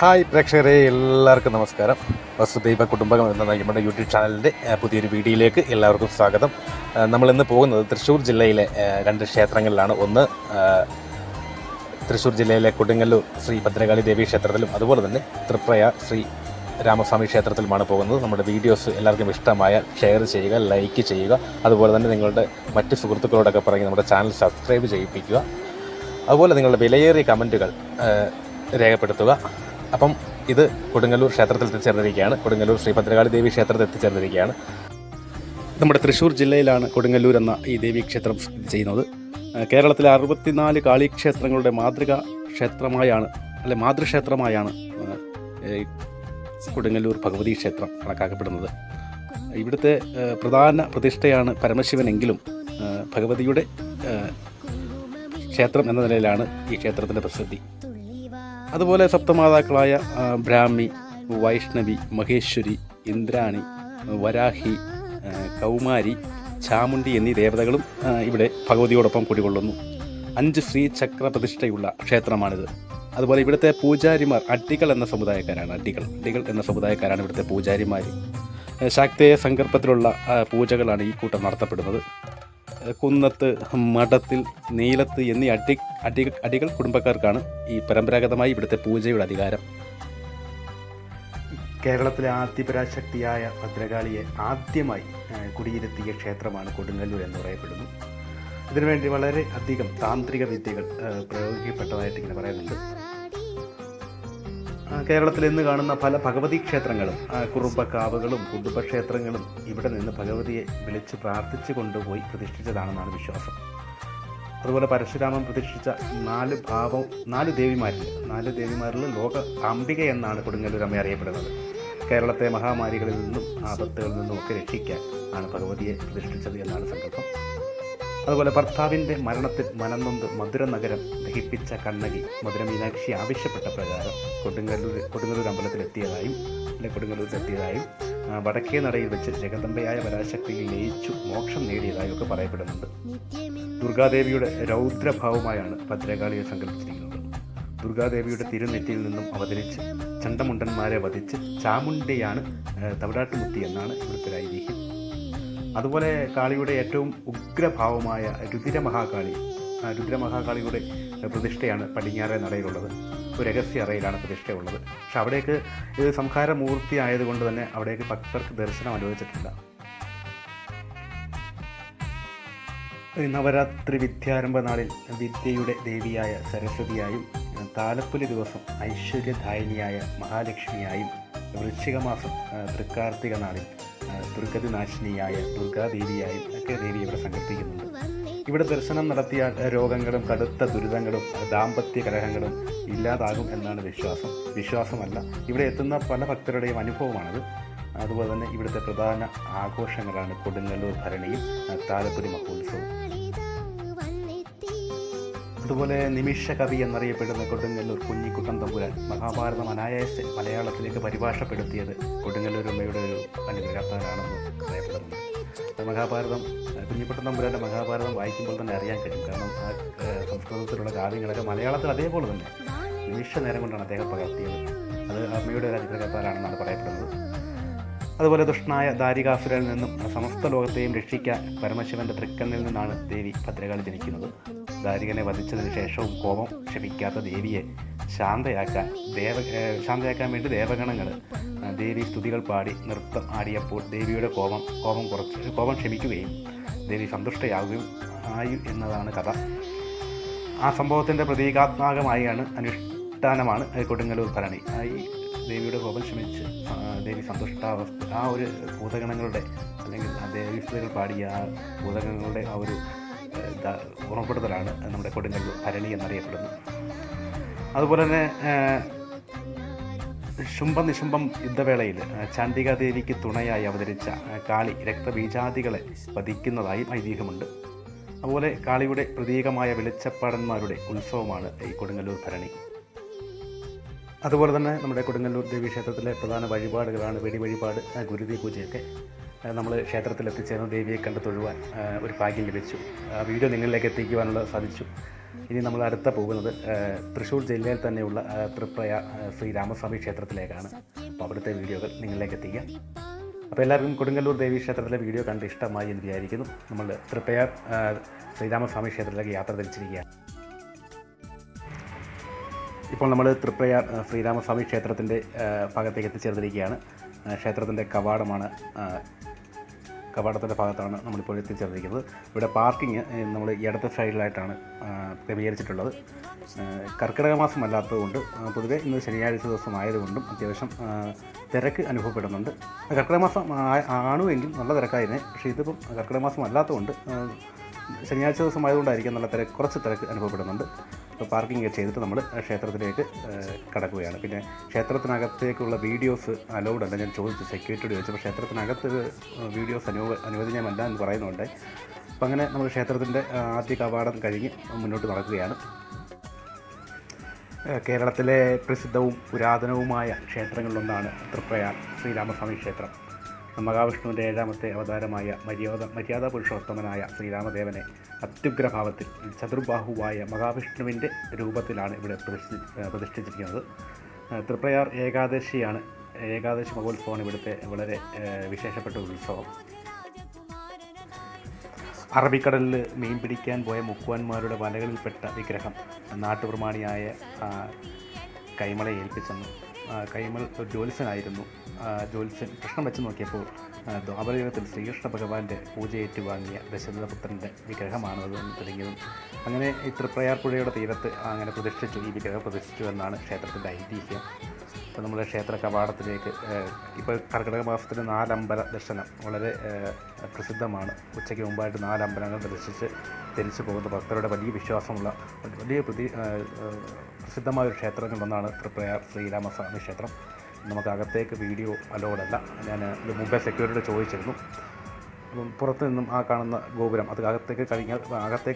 Hi പ്രേക്ഷകരെ, എല്ലാവർക്കും നമസ്കാരം. വസുദൈവ കുടുംബകം എന്ന നമ്മുടെ യൂട്യൂബ് ചാനലിൻ്റെ പുതിയൊരു വീഡിയോയിലേക്ക് എല്ലാവർക്കും സ്വാഗതം. നമ്മളിന്ന് പോകുന്നത് തൃശ്ശൂർ ജില്ലയിലെ രണ്ട് ക്ഷേത്രങ്ങളിലാണ്. ഒന്ന് തൃശ്ശൂർ ജില്ലയിലെ കൊടുങ്ങല്ലൂർ ശ്രീ ഭദ്രകാളി ദേവി ക്ഷേത്രത്തിലും അതുപോലെ തന്നെ തൃപ്രയാർ ശ്രീ രാമസ്വാമി ക്ഷേത്രത്തിലുമാണ് പോകുന്നത്. നമ്മുടെ വീഡിയോസ് എല്ലാവർക്കും ഇഷ്ടമായാൽ ഷെയർ ചെയ്യുക, ലൈക്ക് ചെയ്യുക, അതുപോലെ തന്നെ നിങ്ങളുടെ മറ്റ് സുഹൃത്തുക്കളോടൊക്കെ പറഞ്ഞ് നമ്മുടെ ചാനൽ സബ്സ്ക്രൈബ് ചെയ്യിപ്പിക്കുക. അതുപോലെ നിങ്ങളുടെ വിലയേറിയ കമൻറ്റുകൾ രേഖപ്പെടുത്തുക. അപ്പം ഇത് കൊടുങ്ങല്ലൂർ ക്ഷേത്രത്തിൽ എത്തിച്ചേർന്നിരിക്കുകയാണ്. കൊടുങ്ങല്ലൂർ ശ്രീ ഭദ്രകാളി ദേവി ക്ഷേത്രത്തിൽ എത്തിച്ചേർന്നിരിക്കുകയാണ്. നമ്മുടെ തൃശ്ശൂർ ജില്ലയിലാണ് കൊടുങ്ങല്ലൂർ എന്ന ഈ ദേവീ ക്ഷേത്രം സ്ഥിതി ചെയ്യുന്നത്. കേരളത്തിലെ 64 കാളിക്ഷേത്രങ്ങളുടെ മാതൃക്ഷേത്രമായാണ് കൊടുങ്ങല്ലൂർ ഭഗവതി ക്ഷേത്രം കണക്കാക്കപ്പെടുന്നത്. ഇവിടുത്തെ പ്രധാന പ്രതിഷ്ഠയാണ് പരമശിവനെങ്കിലും ഭഗവതിയുടെ ക്ഷേത്രം എന്ന നിലയിലാണ് ഈ ക്ഷേത്രത്തിൻ്റെ പ്രസിദ്ധി. അതുപോലെ സപ്തമാതാക്കളായ ബ്രാഹ്മി, വൈഷ്ണവി, മഹേശ്വരി, ഇന്ദ്രാണി, വരാഹി, കൗമാരി, ചാമുണ്ഡി എന്നീ ദേവതകളും ഇവിടെ ഭഗവതിയോടൊപ്പം കുടികൊള്ളുന്നു. 5 ശ്രീചക്ര പ്രതിഷ്ഠയുള്ള ക്ഷേത്രമാണിത്. അതുപോലെ ഇവിടുത്തെ പൂജാരിമാർ അടികൾ എന്ന സമുദായക്കാരാണ് ഇവിടുത്തെ പൂജാരിമാർ. ശാക്തേയ സങ്കല്പത്തിലുള്ള പൂജകളാണ് ഈ കൂട്ടം നടത്തപ്പെടുന്നത്. കുന്നത്ത്, മഠത്തിൽ, നീലത്ത് എന്നീ അടികൾ കുടുംബക്കാർക്കാണ് ഈ പരമ്പരാഗതമായി ഇവിടുത്തെ പൂജയുടെ അധികാരം. കേരളത്തിലെ ആദിപരാശക്തിയായ ഭദ്രകാളിയെ ആദ്യമായി കുടിയിരുത്തിയ ക്ഷേത്രമാണ് കൊടുങ്ങല്ലൂർ എന്ന് പറയപ്പെടുന്നു. ഇതിനുവേണ്ടി വളരെ അധികം താന്ത്രിക വിദ്യകൾ പ്രയോഗിക്കപ്പെട്ടതായിട്ട് ഇങ്ങനെ പറയുന്നുണ്ട്. കേരളത്തിൽ ഇന്ന് കാണുന്ന പല ഭഗവതി ക്ഷേത്രങ്ങളും കുറുമ്പക്കാവുകളും കുടുംബക്ഷേത്രങ്ങളും ഇവിടെ നിന്ന് ഭഗവതിയെ വിളിച്ച് പ്രാർത്ഥിച്ചു കൊണ്ടുപോയി പ്രതിഷ്ഠിച്ചതാണെന്നാണ് വിശ്വാസം. അതുപോലെ പരശുരാമൻ പ്രതിഷ്ഠിച്ച 4 ദേവിമാരിൽ ലോക അംബിക എന്നാണ് കൊടുങ്ങല്ലൂർ അമ്മ അറിയപ്പെടുന്നത്. കേരളത്തെ മഹാമാരികളിൽ നിന്നും ആപത്തുകളിൽ നിന്നും ഒക്കെ രക്ഷിക്കാൻ ആണ് ഭഗവതിയെ പ്രതിഷ്ഠിച്ചത് എന്നാണ് സങ്കല്പം. അതുപോലെ ഭർത്താവിൻ്റെ മരണത്തിൽ മനംനൊന്ത് മധുര നഗരം ദഹിപ്പിച്ച കണ്ണകി മധുര മീനാക്ഷി ആവശ്യപ്പെട്ട പ്രകാരം കൊടുങ്ങല്ലൂർ അമ്പലത്തിലെത്തിയതായും വടക്കേ നടയിൽ വെച്ച് ജഗദമ്പയായ പരാശക്തിയിൽ ലയിച്ചു മോക്ഷം നേടിയതായും ഒക്കെ പറയപ്പെടുന്നുണ്ട്. ദുർഗാദേവിയുടെ രൗദ്രഭാവമായാണ് ഭദ്രകാളിയെ സങ്കല്പിച്ചിരിക്കുന്നത്. ദുർഗാദേവിയുടെ തിരുനെറ്റിയിൽ നിന്നും അവതരിച്ച് ചണ്ടമുണ്ടന്മാരെ വധിച്ച് ചാമുണ്ഡിയാണ് തവിടാട്ടുമുത്തി എന്നാണ് ഇവിടുത്തെ ഐതിഹ്യം. അതുപോലെ കാളിയുടെ ഏറ്റവും ഉഗ്രഭാവമായ രുദ്രമഹാകാളിയുടെ പ്രതിഷ്ഠയാണ് പടിഞ്ഞാറേ നടയിലുള്ളത്. ഒരു രഹസ്യ അറയിലാണ് പ്രതിഷ്ഠയുള്ളത്. പക്ഷെ അവിടേക്ക് ഇത് സംഹാരമൂർത്തി ആയതുകൊണ്ട് തന്നെ അവിടേക്ക് ഭക്തർക്ക് ദർശനം അനുവദിച്ചിട്ടില്ല. നവരാത്രി വിദ്യാരംഭ നാളിൽ വിദ്യയുടെ ദേവിയായ സരസ്വതിയായും താലപ്പൊലി ദിവസം ഐശ്വര്യദായിനിയായ മഹാലക്ഷ്മിയായും വൃശ്ചികമാസം തൃക്കാർത്തിക നാളിൽ ദുർഗതിനാശിനിയായ ദുർഗാദേവിയായും ഒക്കെ ദേവി ഇവിടെ സങ്കല്പിക്കുന്നുണ്ട്. ഇവിടെ ദർശനം നടത്തിയാൽ രോഗങ്ങളും കടുത്ത ദുരിതങ്ങളും ദാമ്പത്യ കലഹങ്ങളും ഇല്ലാതാകും എന്നാണ് വിശ്വാസമല്ല, ഇവിടെ എത്തുന്ന പല ഭക്തരുടെയും അനുഭവമാണത്. അതുപോലെ തന്നെ ഇവിടുത്തെ പ്രധാന ആഘോഷങ്ങളാണ് കൊടുങ്ങല്ലൂർ ഭരണിയും താലപ്പൊലി മഹോത്സവവും. അതുപോലെ നിമിഷ കവി എന്നറിയപ്പെടുന്ന കൊടുങ്ങല്ലൂർ കുഞ്ഞിക്കുട്ടൻ തമ്പുരാൻ മഹാഭാരതം അനായാസെ മലയാളത്തിലേക്ക് പരിഭാഷപ്പെടുത്തിയത് കൊടുങ്ങല്ലൂർ അമ്മയുടെ ഒരു അനുഗ്രഹത്താലാണെന്ന് പറയപ്പെടുന്നു. കുഞ്ഞിക്കുട്ടൻ തമ്പുരാൻ്റെ മഹാഭാരതം വായിക്കുമ്പോൾ തന്നെ അറിയാൻ കഴിയും. കാരണം ആ സംസ്കൃതത്തിലുള്ള കാവ്യങ്ങളൊക്കെ മലയാളത്തിൽ അതേപോലെ തന്നെ നിമിഷ നേരം കൊണ്ടാണ് അദ്ദേഹം പകർത്തിയത്. അത് അമ്മയുടെ ഒരു അനുഗ്രഹത്താലാണെന്നാണ് പറയപ്പെടുന്നത്. അതുപോലെ ദുഷ്ടനായ ദാരികാസുരനിൽ നിന്നും സമസ്ത ലോകത്തെയും രക്ഷിക്കാൻ പരമശിവന്റെ തൃക്കണ്ണിൽ നിന്നാണ് ദേവി ഭദ്രകാളി ജനിക്കുന്നത്. ദാരികനെ വധിച്ചതിന് ശേഷവും കോപം ക്ഷമിക്കാത്ത ദേവിയെ ശാന്തയാക്കാൻ വേണ്ടി ദേവഗണങ്ങൾ ദേവി സ്തുതികൾ പാടി നൃത്തം ആടിയപ്പോൾ ദേവിയുടെ കോപം ക്ഷമിക്കുകയും ദേവി സന്തുഷ്ടയാവുകയും ആയി എന്നതാണ് കഥ. ആ സംഭവത്തിൻ്റെ പ്രതീകാത്മകമായാണ് അനുഷ്ഠാനമാണ് കൊടുങ്ങല്ലൂർ ഭരണി. ഈ ദേവിയുടെ കോപം ക്ഷമിച്ച് ദേവി സന്തുഷ്ടാവസ്ഥ ആ ഒരു ഭൂതഗണങ്ങളുടെ അല്ലെങ്കിൽ ദേവി സ്തുതികൾ പാടിയ ആ ഭൂതഗണങ്ങളുടെ ആ ഒരു ഓർമ്മപ്പെടുത്തലാണ് നമ്മുടെ കൊടുങ്ങല്ലൂർ ഭരണി എന്നറിയപ്പെടുന്നത്. അതുപോലെ തന്നെ ശുംഭനിശുംഭം യുദ്ധവേളയിൽ ചണ്ഡികാദേവിക്ക് തുണയായി അവതരിച്ച കാളി രക്തബീജാദികളെ വധിക്കുന്നതായും ഐതിഹ്യമുണ്ട്. അതുപോലെ കാളിയുടെ പ്രതീകമായ വെളിച്ചപ്പാടന്മാരുടെ ഉത്സവമാണ് ഈ കൊടുങ്ങല്ലൂർ ഭരണി. അതുപോലെ തന്നെ നമ്മുടെ കൊടുങ്ങല്ലൂർ ദേവി ക്ഷേത്രത്തിലെ പ്രധാന വഴിപാടുകളാണ് വെടിവഴിപാട്, ഗുരുതി പൂജയൊക്കെ. നമ്മൾ ക്ഷേത്രത്തിൽ എത്തിച്ചേർന്ന് ദേവിയെ കണ്ട് തൊഴുവാൻ ഒരു ഭാഗ്യം ലഭിച്ചു. ആ വീഡിയോ നിങ്ങളിലേക്ക് എത്തിക്കുവാനുള്ള സാധിച്ചു. ഇനി നമ്മൾ അടുത്ത പോകുന്നത് തൃശ്ശൂർ ജില്ലയിൽ തന്നെയുള്ള തൃപ്രയാർ ശ്രീരാമസ്വാമി ക്ഷേത്രത്തിലേക്കാണ്. അപ്പോൾ അവിടുത്തെ വീഡിയോകൾ നിങ്ങളിലേക്ക് എത്തിക്കാം. അപ്പോൾ എല്ലാവർക്കും കൊടുങ്ങല്ലൂർ ദേവീ ക്ഷേത്രത്തിലെ വീഡിയോ കണ്ട് ഇഷ്ടമായി എന്ന് വിചാരിക്കുന്നു. നമ്മൾ തൃപ്രയാർ ശ്രീരാമസ്വാമി ക്ഷേത്രത്തിലേക്ക് യാത്ര തിരിച്ചിരിക്കുകയാണ്. ഇപ്പോൾ നമ്മൾ തൃപ്രയാർ ശ്രീരാമസ്വാമി ക്ഷേത്രത്തിൻ്റെ ഭാഗത്തേക്ക് എത്തിച്ചേർന്നിരിക്കുകയാണ്. ക്ഷേത്രത്തിൻ്റെ കവാടത്തിൻ്റെ ഭാഗത്താണ് നമ്മളിപ്പോൾ എത്തിച്ചേർന്നിരിക്കുന്നത്. ഇവിടെ പാർക്കിംഗ് നമ്മൾ ഇടത്തെ സൈഡിലായിട്ടാണ് ക്രമീകരിച്ചിട്ടുള്ളത്. കർക്കിടക മാസം അല്ലാത്തതുകൊണ്ട് പൊതുവേ ഇന്ന് ശനിയാഴ്ച ദിവസം ആയതുകൊണ്ടും അത്യാവശ്യം തിരക്ക് അനുഭവപ്പെടുന്നുണ്ട്. കർക്കിടക മാസം ആണുവെങ്കിൽ നല്ല തിരക്കായിരുന്നു. പക്ഷേ ഇതിപ്പം കർക്കിടക മാസം അല്ലാത്തതുകൊണ്ട് ശനിയാഴ്ച ദിവസം ആയതുകൊണ്ടായിരിക്കും നല്ല കുറച്ച് തിരക്ക് അനുഭവപ്പെടുന്നുണ്ട്. അപ്പോൾ പാർക്കിംഗ് ചെയ്തിട്ട് നമ്മൾ ക്ഷേത്രത്തിലേക്ക് കടക്കുകയാണ്. പിന്നെ ക്ഷേത്രത്തിനകത്തേക്കുള്ള വീഡിയോസ് അലൗഡ് അല്ല. ഞാൻ ചോദിച്ചു, സെക്യൂരിറ്റിയോട് ചോദിച്ചപ്പോൾ ക്ഷേത്രത്തിനകത്ത് വീഡിയോസ് അനുവദനീയമല്ല എന്ന് പറയുന്നുണ്ട്. അപ്പോൾ അങ്ങനെ നമ്മൾ ക്ഷേത്രത്തിൻ്റെ ആദ്യ കവാടം കഴിഞ്ഞ് മുന്നോട്ട് നടക്കുകയാണ്. കേരളത്തിലെ പ്രസിദ്ധവും പുരാതനവുമായ ക്ഷേത്രങ്ങളിലൊന്നാണ് തൃപ്രയാർ ശ്രീരാമസ്വാമി ക്ഷേത്രം. മഹാവിഷ്ണുവിൻ്റെ 7ാമത്തെ അവതാരമായ മര്യാദാ പുരുഷോത്തമനായ ശ്രീരാമദേവനെ അത്യുഗ്രഭാവത്തിൽ ചതുർബാഹുവായ മഹാവിഷ്ണുവിൻ്റെ രൂപത്തിലാണ് ഇവിടെ പ്രതിഷ്ഠിച്ചിരിക്കുന്നത്. തൃപ്രയാർ ഏകാദശി മഹോത്സവമാണ് ഇവിടുത്തെ വളരെ വിശേഷപ്പെട്ട ഉത്സവം. അറബിക്കടലിൽ മീൻ പിടിക്കാൻ പോയ മുക്കുവന്മാരുടെ വലകളിൽപ്പെട്ട വിഗ്രഹം നാട്ടുപ്രമാണിയായ കൈമളെ ഏൽപ്പിച്ചെന്നു. കൈമൾ ഒരു ജ്യോത്സ്യനായിരുന്നു. ജ്യോത്സ്യൻ പ്രശ്നം വെച്ച് നോക്കിയപ്പോൾ ദ്വാപരയുഗത്തിൽ ശ്രീകൃഷ്ണ ഭഗവാന്റെ പൂജ ഏറ്റുവാങ്ങിയ ദശരഥപുത്രൻ്റെ വിഗ്രഹമാണത് എന്ന് തെളിഞ്ഞതും അങ്ങനെ ഈ തൃപ്രയാർ പുഴയുടെ തീരത്ത് അങ്ങനെ ഈ വിഗ്രഹം പ്രതിഷ്ഠിച്ചു എന്നാണ് ക്ഷേത്രത്തിൻ്റെ ഐതിഹ്യം. അപ്പോൾ നമ്മൾ ക്ഷേത്ര കവാടത്തിലേക്ക് ഇപ്പോൾ കർക്കിടക മാസത്തിന് 4 അമ്പല ദർശനം വളരെ പ്രസിദ്ധമാണ്. ഉച്ചയ്ക്ക് മുമ്പായിട്ട് 4 അമ്പലങ്ങൾ ദർശിച്ച് തിരിച്ചു പോകുന്ന ഭക്തരുടെ വലിയ വിശ്വാസമുള്ള വലിയ പ്രസിദ്ധമായൊരു ക്ഷേത്രങ്ങളിലൊന്നാണ് തൃപ്രയാർ ശ്രീരാമസ്വാമി ക്ഷേത്രം. നമുക്ക് അകത്തേക്ക് വീഡിയോ അലൗഡല്ല. ഞാൻ ഇത് മുമ്പേ സെക്യൂരിറ്റിയോട് ചോദിച്ചിരുന്നു. അപ്പം പുറത്ത് നിന്നും ആ കാണുന്ന ഗോപുരം അത് അകത്തേക്ക്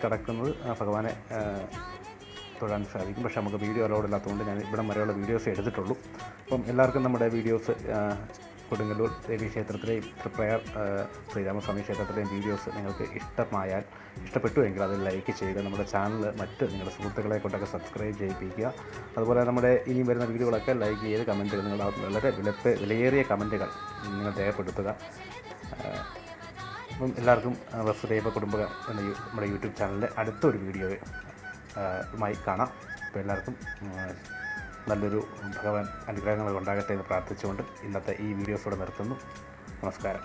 കടക്കുന്നത് ഭഗവാനെ തൊഴാൻ സാധിക്കും. പക്ഷേ നമുക്ക് വീഡിയോ അലൗഡ് ഇല്ലാത്തതുകൊണ്ട് ഞാൻ ഇവിടം വരെയുള്ള വീഡിയോസ് എടുത്തിട്ടുള്ളൂ. അപ്പം എല്ലാവർക്കും നമ്മുടെ വീഡിയോസ് കൊടുങ്ങല്ലൂർ ദേവീ ക്ഷേത്രത്തിലെയും തൃപ്രയാർ ശ്രീരാമസ്വാമി ക്ഷേത്രത്തിലെയും വീഡിയോസ് നിങ്ങൾക്ക് ഇഷ്ടപ്പെട്ടുവെങ്കിൽ അത് ലൈക്ക് ചെയ്യുക. നമ്മുടെ ചാനൽ നിങ്ങളുടെ സുഹൃത്തുക്കളെ കൊണ്ടൊക്കെ സബ്സ്ക്രൈബ് ചെയ്യിപ്പിക്കുക. അതുപോലെ നമ്മുടെ ഇനിയും വരുന്ന വീഡിയോകളൊക്കെ ലൈക്ക് ചെയ്ത് കമൻറ്റ് ചെയ്ത് വളരെ വിലയേറിയ കമൻറ്റുകൾ നിങ്ങൾ രേഖപ്പെടുത്തുക. അപ്പം എല്ലാവർക്കും വസുദേവ കുടുംബകം എന്ന നമ്മുടെ യൂട്യൂബ് ചാനലിലെ അടുത്തൊരു വീഡിയോയുമായി കാണാം. അപ്പോൾ എല്ലാവർക്കും നല്ലൊരു ഭഗവാൻ അനുഗ്രഹങ്ങൾ ഉണ്ടാകട്ടെ എന്ന് പ്രാർത്ഥിച്ചുകൊണ്ട് ഇന്നത്തെ ഈ വീഡിയോസോടെ നിർത്തുന്നു. നമസ്കാരം.